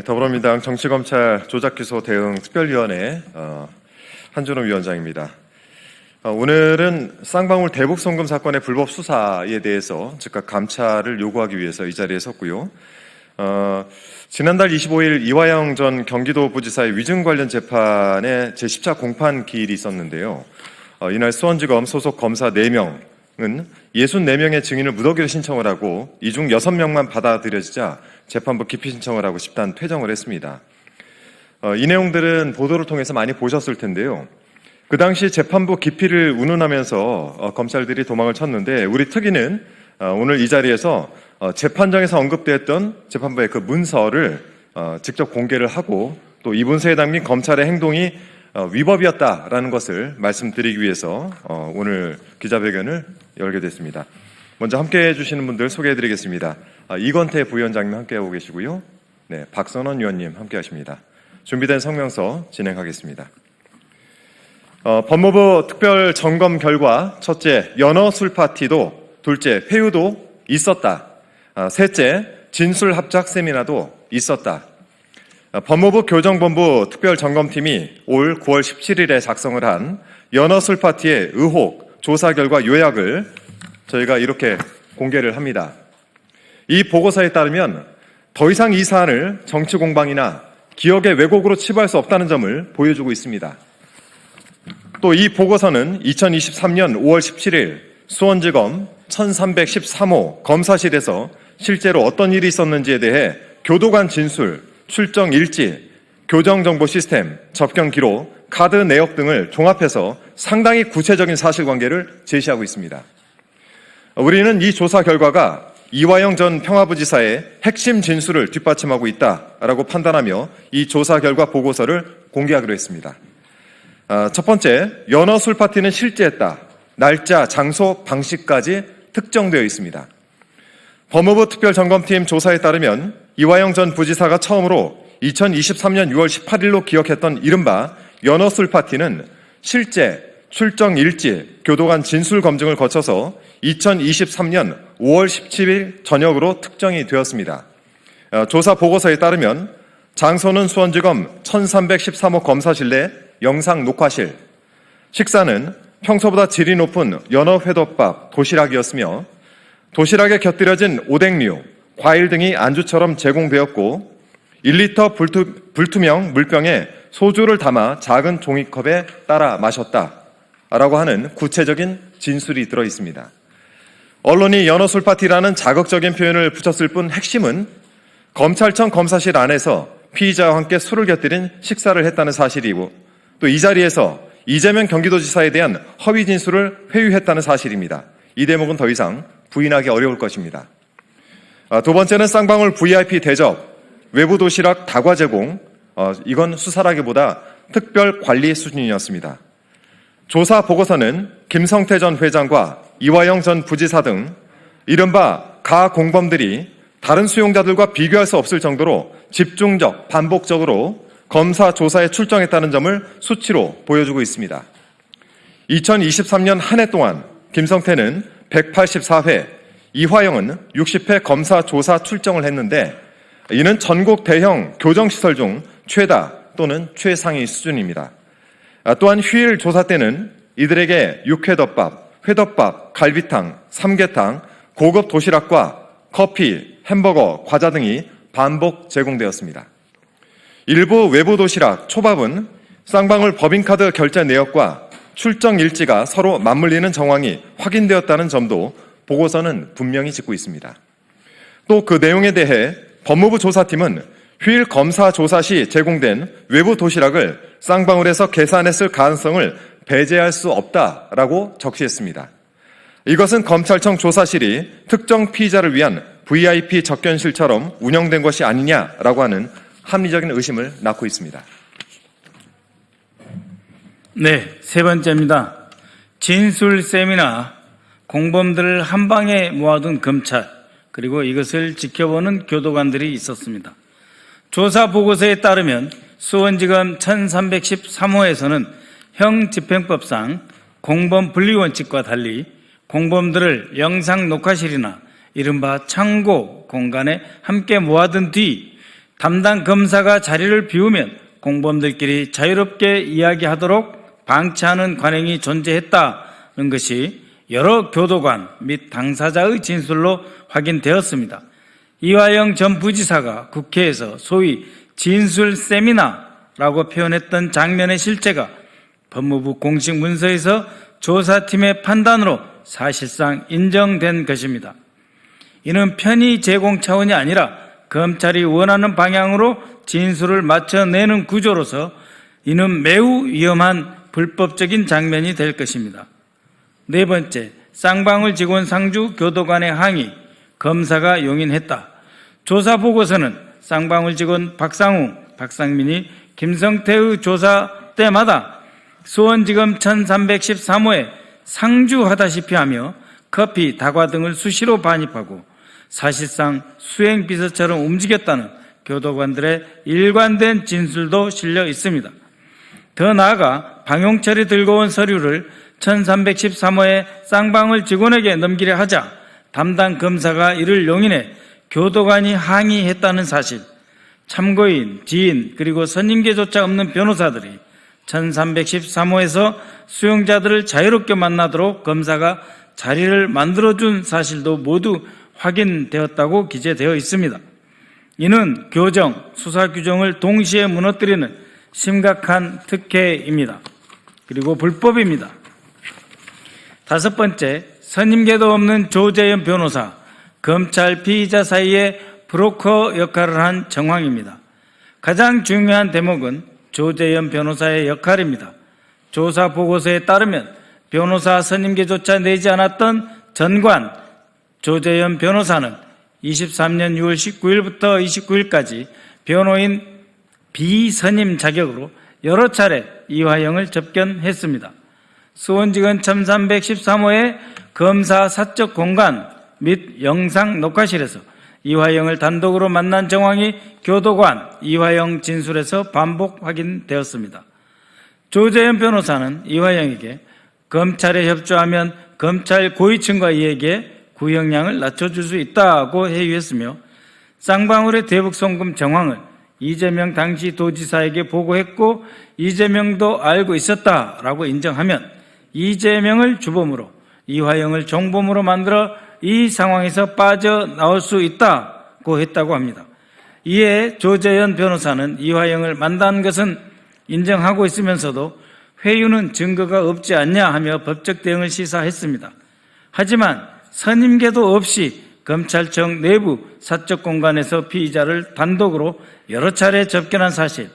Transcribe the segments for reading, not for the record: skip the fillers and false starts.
더불어민주당 정치검찰 조작기소 대응 특별위원회 한준호 위원장입니다. 오늘은 쌍방울 대북송금 사건의 불법 수사에 대해서 즉각 감찰을 요구하기 위해서 이 자리에 섰고요. 지난달 25일 이화영 전 경기도부지사의 위증 관련 재판에 제10차 공판 기일이 있었는데요. 이날 수원지검 소속 검사 4명은 64명의 증인을 무더기로 신청을 하고 이 중 6명만 받아들여지자 재판부 기피 신청을 하고 집단 퇴정을 했습니다. 이 내용들은 보도를 통해서 많이 보셨을 텐데요. 그 당시 재판부 기피를 운운하면서 검찰들이 도망을 쳤는데 우리 특위는 오늘 이 자리에서 재판정에서 언급되었던 재판부의 그 문서를 직접 공개를 하고 또 이 문서에 담긴 검찰의 행동이 위법이었다라는 것을 말씀드리기 위해서 오늘 기자회견을 열게 됐습니다. 먼저 함께해 주시는 분들 소개해드리겠습니다. 이건태 부위원장님 함께하고 계시고요. 네, 박선원 위원님 함께하십니다. 준비된 성명서 진행하겠습니다. 법무부 특별 점검 결과 첫째, 연어 술 파티도, 둘째, 회유도 있었다. 셋째, 진술 합작 세미나도 있었다. 법무부 교정본부 특별점검팀이 올 9월 17일에 작성을 한 연어 술 파티의 의혹 조사 결과 요약을 저희가 이렇게 공개를 합니다. 이 보고서에 따르면 더 이상 이 사안을 정치 공방이나 기억의 왜곡으로 치부할 수 없다는 점을 보여주고 있습니다. 또 이 보고서는 2023년 5월 17일 수원지검 1313호 검사실에서 실제로 어떤 일이 있었는지에 대해 교도관 진술, 출정 일지, 교정정보 시스템, 접견 기록, 카드 내역 등을 종합해서 상당히 구체적인 사실관계를 제시하고 있습니다. 우리는 이 조사 결과가 이화영 전 평화부지사의 핵심 진술을 뒷받침하고 있다라고 판단하며 이 조사 결과 보고서를 공개하기로 했습니다. 첫 번째, 연어 술 파티는 실제했다. 날짜, 장소, 방식까지 특정되어 있습니다. 법무부 특별점검팀 조사에 따르면 이화영 전 부지사가 처음으로 2023년 6월 18일로 기억했던 이른바 연어 술 파티는 실제, 출정 일지, 교도관 진술 검증을 거쳐서 2023년 5월 17일 저녁으로 특정이 되었습니다. 조사 보고서에 따르면 장소는 수원지검 1313호 검사실 내 영상 녹화실, 식사는 평소보다 질이 높은 연어 회덮밥, 도시락이었으며 도시락에 곁들여진 오뎅류, 과일 등이 안주처럼 제공되었고 1리터 불투명 물병에 소주를 담아 작은 종이컵에 따라 마셨다라고 하는 구체적인 진술이 들어있습니다. 언론이 연어술 파티라는 자극적인 표현을 붙였을 뿐 핵심은 검찰청 검사실 안에서 피의자와 함께 술을 곁들인 식사를 했다는 사실이고 또 이 자리에서 이재명 경기도지사에 대한 허위 진술을 회유했다는 사실입니다. 이 대목은 더 이상 부인하기 어려울 것입니다. 두 번째는 쌍방울 VIP 대접, 외부 도시락 다과 제공, 이건 수사라기보다 특별 관리 수준이었습니다. 조사 보고서는 김성태 전 회장과 이화영 전 부지사 등 이른바 가 공범들이 다른 수용자들과 비교할 수 없을 정도로 집중적, 반복적으로 검사 조사에 출정했다는 점을 수치로 보여주고 있습니다. 2023년 한 해 동안 김성태는 184회, 이화영은 60회 검사 조사 출정을 했는데 이는 전국 대형 교정시설 중 최다 또는 최상위 수준입니다. 또한 휴일 조사 때는 이들에게 육회덮밥, 회덮밥, 갈비탕, 삼계탕, 고급 도시락과 커피, 햄버거, 과자 등이 반복 제공되었습니다. 일부 외부 도시락, 초밥은 쌍방울 법인카드 결제 내역과 출정 일지가 서로 맞물리는 정황이 확인되었다는 점도 보고서는 분명히 짚고 있습니다. 또 그 내용에 대해 법무부 조사팀은 휴일 검사 조사 시 제공된 외부 도시락을 쌍방울에서 계산했을 가능성을 배제할 수 없다라고 적시했습니다. 이것은 검찰청 조사실이 특정 피의자를 위한 VIP 접견실처럼 운영된 것이 아니냐라고 하는 합리적인 의심을 낳고 있습니다. 네, 세 번째입니다. 진술 세미나, 공범들을 한 방에 모아둔 검찰, 그리고 이것을 지켜보는 교도관들이 있었습니다. 조사 보고서에 따르면 수원지검 1313호에서는 형집행법상 공범 분리 원칙과 달리 공범들을 영상 녹화실이나 이른바 창고 공간에 함께 모아둔 뒤 담당 검사가 자리를 비우면 공범들끼리 자유롭게 이야기하도록 방치하는 관행이 존재했다는 것이 여러 교도관 및 당사자의 진술로 확인되었습니다. 이화영 전 부지사가 국회에서 소위 진술 세미나라고 표현했던 장면의 실체가 법무부 공식 문서에서 조사팀의 판단으로 사실상 인정된 것입니다. 이는 편의 제공 차원이 아니라 검찰이 원하는 방향으로 진술을 맞춰내는 구조로서 이는 매우 위험한 불법적인 장면이 될 것입니다. 네 번째, 쌍방울 직원 상주 교도관의 항의, 검사가 용인했다. 조사 보고서는 쌍방울 직원 박상웅, 박상민이 김성태의 조사 때마다 수원지검 1313호에 상주하다시피 하며 커피, 다과 등을 수시로 반입하고 사실상 수행비서처럼 움직였다는 교도관들의 일관된 진술도 실려 있습니다. 더 나아가 방용철이 들고 온 서류를 1313호의 쌍방울 직원에게 넘기려 하자 담당 검사가 이를 용인해 교도관이 항의했다는 사실, 참고인, 지인, 그리고 선임계조차 없는 변호사들이 1313호에서 수용자들을 자유롭게 만나도록 검사가 자리를 만들어준 사실도 모두 확인되었다고 기재되어 있습니다. 이는 교정, 수사규정을 동시에 무너뜨리는 심각한 특혜입니다. 그리고 불법입니다. 다섯 번째, 선임계도 없는 조재현 변호사, 검찰 피의자 사이에 브로커 역할을 한 정황입니다. 가장 중요한 대목은 조재현 변호사의 역할입니다. 조사 보고서에 따르면 변호사 선임계조차 내지 않았던 전관 조재현 변호사는 23년 6월 19일부터 29일까지 변호인 비선임 자격으로 여러 차례 이화영을 접견했습니다. 수원지검 1313호의 검사 사적 공간 및 영상 녹화실에서 이화영을 단독으로 만난 정황이 교도관 이화영 진술에서 반복 확인되었습니다. 조재현 변호사는 이화영에게 검찰에 협조하면 검찰 고위층과 이에게 구형량을 낮춰줄 수 있다고 해유했으며 쌍방울의 대북송금 정황을 이재명 당시 도지사에게 보고했고 이재명도 알고 있었다라고 인정하면 이재명을 주범으로 이화영을 종범으로 만들어 이 상황에서 빠져나올 수 있다고 했다고 합니다. 이에 조재현 변호사는 이화영을 만난 것은 인정하고 있으면서도 회유는 증거가 없지 않냐 하며 법적 대응을 시사했습니다. 하지만 선임계도 없이 검찰청 내부 사적 공간에서 피의자를 단독으로 여러 차례 접견한 사실,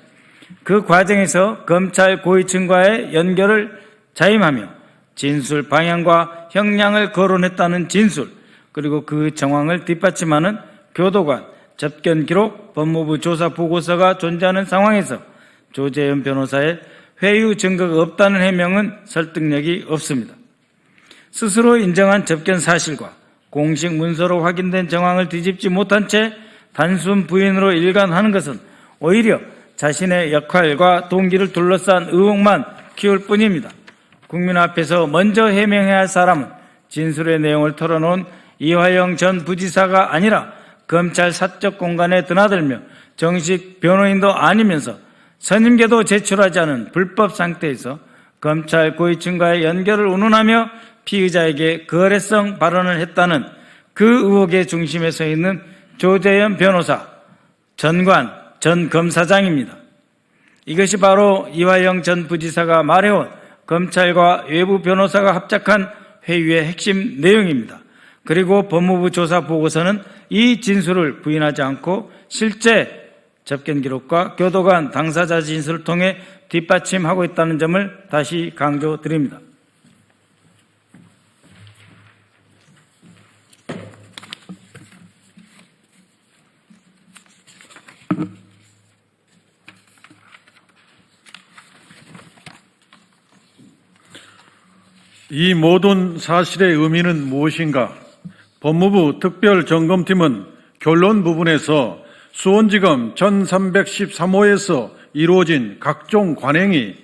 그 과정에서 검찰 고위층과의 연결을 자임하며 진술 방향과 형량을 거론했다는 진술, 그리고 그 정황을 뒷받침하는 교도관, 접견 기록, 법무부 조사 보고서가 존재하는 상황에서 조재현 변호사의 회유 증거가 없다는 해명은 설득력이 없습니다. 스스로 인정한 접견 사실과 공식 문서로 확인된 정황을 뒤집지 못한 채 단순 부인으로 일관하는 것은 오히려 자신의 역할과 동기를 둘러싼 의혹만 키울 뿐입니다. 국민 앞에서 먼저 해명해야 할 사람은 진술의 내용을 털어놓은 이화영 전 부지사가 아니라 검찰 사적 공간에 드나들며 정식 변호인도 아니면서 선임계도 제출하지 않은 불법 상태에서 검찰 고위층과의 연결을 운운하며 피의자에게 거래성 발언을 했다는 그 의혹의 중심에 서 있는 조재현 변호사, 전관, 전 검사장입니다. 이것이 바로 이화영 전 부지사가 말해온 검찰과 외부 변호사가 합작한 회유의 핵심 내용입니다. 그리고 법무부 조사 보고서는 이 진술을 부인하지 않고 실제 접견 기록과 교도관 당사자 진술을 통해 뒷받침하고 있다는 점을 다시 강조드립니다. 이 모든 사실의 의미는 무엇인가? 법무부 특별점검팀은 결론 부분에서 수원지검 1313호에서 이루어진 각종 관행이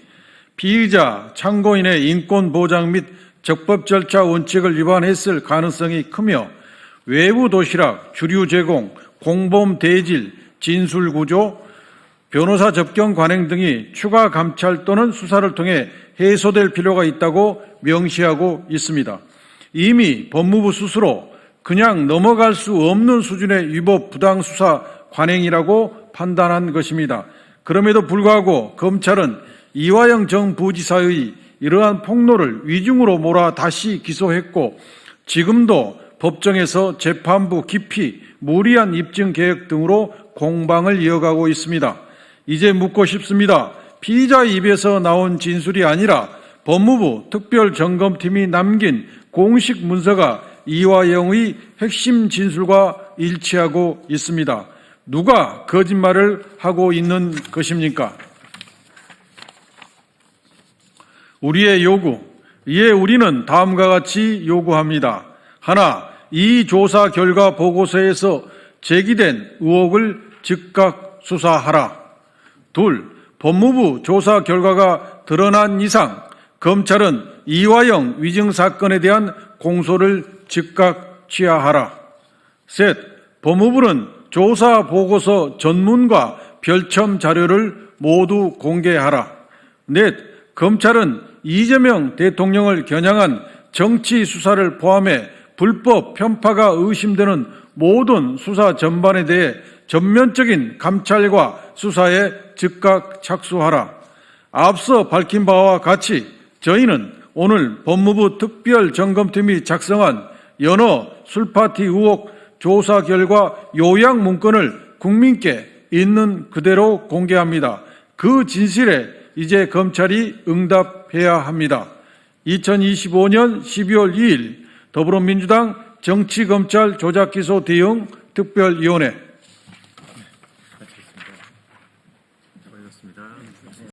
피의자, 참고인의 인권보장 및 적법 절차 원칙을 위반했을 가능성이 크며 외부 도시락, 주류 제공, 공범 대질, 진술 구조, 변호사 접견 관행 등이 추가 감찰 또는 수사를 통해 해소될 필요가 있다고 명시하고 있습니다. 이미 법무부 스스로 그냥 넘어갈 수 없는 수준의 위법 부당 수사 관행이라고 판단한 것입니다. 그럼에도 불구하고 검찰은 이화영 정 부지사의 이러한 폭로를 위중으로 몰아 다시 기소했고 지금도 법정에서 재판부 기피, 무리한 입증 개혁 등으로 공방을 이어가고 있습니다. 이제 묻고 싶습니다. 피의자 입에서 나온 진술이 아니라 법무부 특별점검팀이 남긴 공식 문서가 이화영의 핵심 진술과 일치하고 있습니다. 누가 거짓말을 하고 있는 것입니까? 우리의 요구, 이에 우리는 다음과 같이 요구합니다. 하나, 이 조사 결과 보고서에서 제기된 의혹을 즉각 수사하라. 둘, 법무부 조사 결과가 드러난 이상 검찰은 이화영 위증 사건에 대한 공소를 즉각 취하하라. 셋, 법무부는 조사 보고서 전문과 별첨 자료를 모두 공개하라. 넷, 검찰은 이재명 대통령을 겨냥한 정치 수사를 포함해 불법 편파가 의심되는 모든 수사 전반에 대해 전면적인 감찰과 수사에 즉각 착수하라. 앞서 밝힌 바와 같이 저희는 오늘 법무부 특별점검팀이 작성한 연어 술파티 의혹 조사 결과 요약 문건을 국민께 있는 그대로 공개합니다. 그 진실에 이제 검찰이 응답해야 합니다. 2025년 12월 2일 더불어민주당 정치검찰 조작기소 대응 특별위원회